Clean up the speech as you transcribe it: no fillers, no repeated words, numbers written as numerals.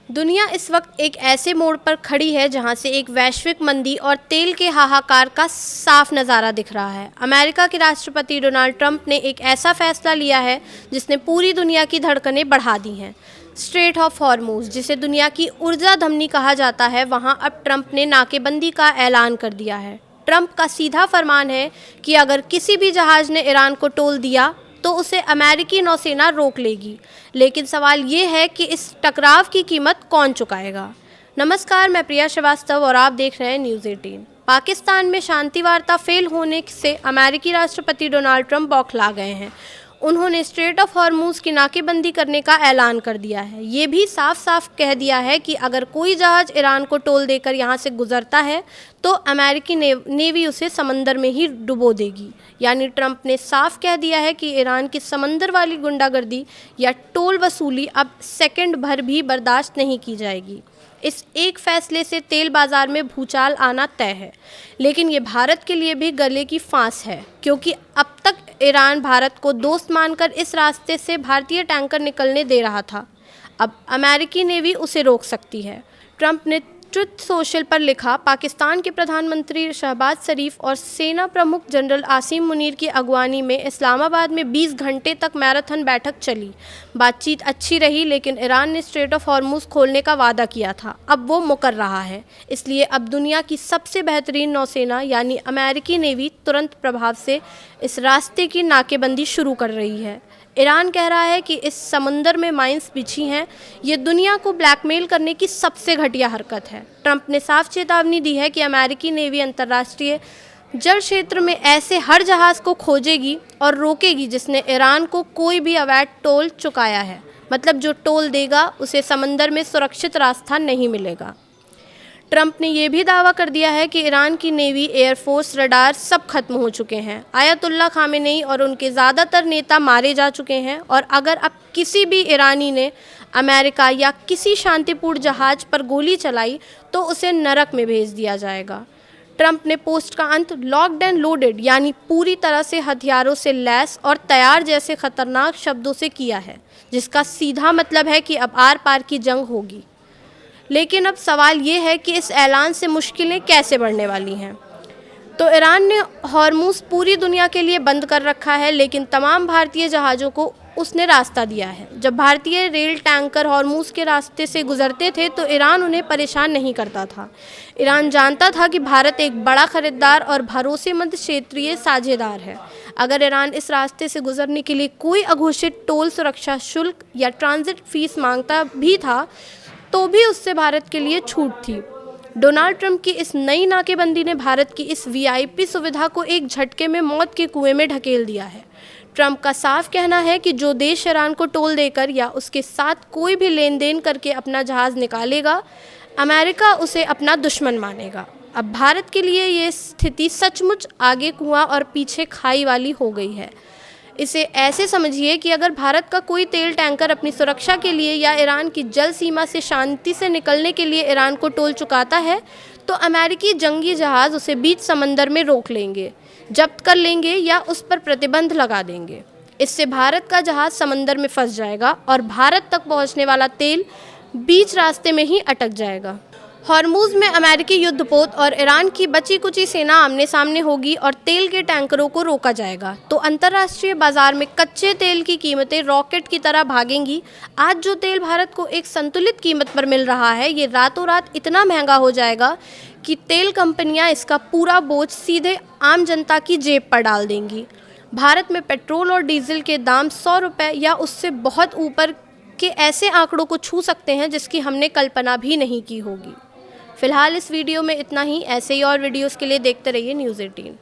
दुनिया इस वक्त एक ऐसे मोड़ पर खड़ी है जहां से एक वैश्विक मंदी और तेल के हाहाकार का साफ नज़ारा दिख रहा है। अमेरिका के राष्ट्रपति डोनाल्ड ट्रंप ने एक ऐसा फैसला लिया है जिसने पूरी दुनिया की धड़कनें बढ़ा दी हैं। स्ट्रेट ऑफ हॉर्मुज़, जिसे दुनिया की ऊर्जा धमनी कहा जाता है, वहां अब ट्रंप ने नाकेबंदी का ऐलान कर दिया है। ट्रंप का सीधा फरमान है कि अगर किसी भी जहाज़ ने ईरान को टोल दिया तो उसे अमेरिकी नौसेना रोक लेगी। लेकिन सवाल ये है कि इस टकराव की कीमत कौन चुकाएगा। नमस्कार, मैं प्रिया श्रीवास्तव और आप देख रहे हैं न्यूज़ 18। पाकिस्तान में शांति वार्ता फेल होने से अमेरिकी राष्ट्रपति डोनाल्ड ट्रंप बौखला गए हैं। उन्होंने स्ट्रेट ऑफ हॉर्मुज़ की नाकेबंदी करने का ऐलान कर दिया है। ये भी साफ साफ कह दिया है कि अगर कोई जहाज़ ईरान को टोल देकर यहाँ से गुजरता है तो अमेरिकी नेवी उसे समंदर में ही डुबो देगी। यानी ट्रंप ने साफ कह दिया है कि ईरान की समंदर वाली गुंडागर्दी या टोल वसूली अब सेकंड भर भी बर्दाश्त नहीं की जाएगी। इस एक फैसले से तेल बाजार में भूचाल आना तय है, लेकिन ये भारत के लिए भी गले की फांस है, क्योंकि अब तक ईरान भारत को दोस्त मानकर इस रास्ते से भारतीय टैंकर निकलने दे रहा था। अब अमेरिकी नेवी उसे रोक सकती है। ट्रंप ने ट्रुथ सोशल पर लिखा, पाकिस्तान के प्रधानमंत्री शहबाज शरीफ और सेना प्रमुख जनरल आसिम मुनीर की अगवानी में इस्लामाबाद में 20 घंटे तक मैराथन बैठक चली। बातचीत अच्छी रही, लेकिन ईरान ने स्ट्रेट ऑफ हॉर्मुज़ खोलने का वादा किया था, अब वो मुकर रहा है। इसलिए अब दुनिया की सबसे बेहतरीन नौसेना यानी अमेरिकी नेवी तुरंत प्रभाव से इस रास्ते की नाकेबंदी शुरू कर रही है। ईरान कह रहा है कि इस समंदर में माइंस बिछी हैं। ये दुनिया को ब्लैकमेल करने की सबसे घटिया हरकत है। ट्रंप ने साफ चेतावनी दी है कि अमेरिकी नेवी अंतर्राष्ट्रीय जल क्षेत्र में ऐसे हर जहाज़ को खोजेगी और रोकेगी जिसने ईरान को कोई भी अवैध टोल चुकाया है। मतलब जो टोल देगा उसे समंदर में सुरक्षित रास्ता नहीं मिलेगा। ट्रंप ने यह भी दावा कर दिया है कि ईरान की नेवी, एयरफोर्स, रडार सब खत्म हो चुके हैं। आयतुल्ला खामेनेई और उनके ज़्यादातर नेता मारे जा चुके हैं और अगर अब किसी भी ईरानी ने अमेरिका या किसी शांतिपूर्ण जहाज़ पर गोली चलाई तो उसे नरक में भेज दिया जाएगा। ट्रंप ने पोस्ट का अंत लॉक्ड एंड लोडेड यानी पूरी तरह से हथियारों से लैस और तैयार जैसे खतरनाक शब्दों से किया है, जिसका सीधा मतलब है कि अब आर पार की जंग होगी। लेकिन अब सवाल ये है कि इस ऐलान से मुश्किलें कैसे बढ़ने वाली हैं। तो ईरान ने हॉर्मुज़ पूरी दुनिया के लिए बंद कर रखा है, लेकिन तमाम भारतीय जहाज़ों को उसने रास्ता दिया है। जब भारतीय रेल टैंकर हॉर्मुज़ के रास्ते से गुजरते थे तो ईरान उन्हें परेशान नहीं करता था। ईरान जानता था कि भारत एक बड़ा खरीदार और भरोसेमंद क्षेत्रीय साझेदार है। अगर ईरान इस रास्ते से गुजरने के लिए कोई अघोषित टोल, सुरक्षा शुल्क या ट्रांजिट फीस मांगता भी था तो भी उससे भारत के लिए छूट थी। डोनाल्ड ट्रंप की इस नई नाकेबंदी ने भारत की इस वीआईपी सुविधा को एक झटके में मौत के कुएं में ढकेल दिया है। ट्रंप का साफ कहना है कि जो देश ईरान को टोल देकर या उसके साथ कोई भी लेन देन करके अपना जहाज़ निकालेगा, अमेरिका उसे अपना दुश्मन मानेगा। अब भारत के लिए ये स्थिति सचमुच आगे कुआं और पीछे खाई वाली हो गई है। इसे ऐसे समझिए कि अगर भारत का कोई तेल टैंकर अपनी सुरक्षा के लिए या ईरान की जल सीमा से शांति से निकलने के लिए ईरान को टोल चुकाता है तो अमेरिकी जंगी जहाज़ उसे बीच समंदर में रोक लेंगे, जब्त कर लेंगे या उस पर प्रतिबंध लगा देंगे। इससे भारत का जहाज़ समंदर में फंस जाएगा और भारत तक पहुंचने वाला तेल बीच रास्ते में ही अटक जाएगा। हॉर्मुज़ में अमेरिकी युद्धपोत और ईरान की बची कुची सेना आमने सामने होगी और तेल के टैंकरों को रोका जाएगा, तो अंतर्राष्ट्रीय बाजार में कच्चे तेल की कीमतें रॉकेट की तरह भागेंगी। आज जो तेल भारत को एक संतुलित कीमत पर मिल रहा है, ये रातों रात इतना महंगा हो जाएगा कि तेल कंपनियां इसका पूरा बोझ सीधे आम जनता की जेब पर डाल देंगी। भारत में पेट्रोल और डीजल के दाम 100 रुपये या उससे बहुत ऊपर के ऐसे आंकड़ों को छू सकते हैं जिसकी हमने कल्पना भी नहीं की होगी। फिलहाल इस वीडियो में इतना ही। ऐसे ही और वीडियोस के लिए देखते रहिए न्यूज़ 18।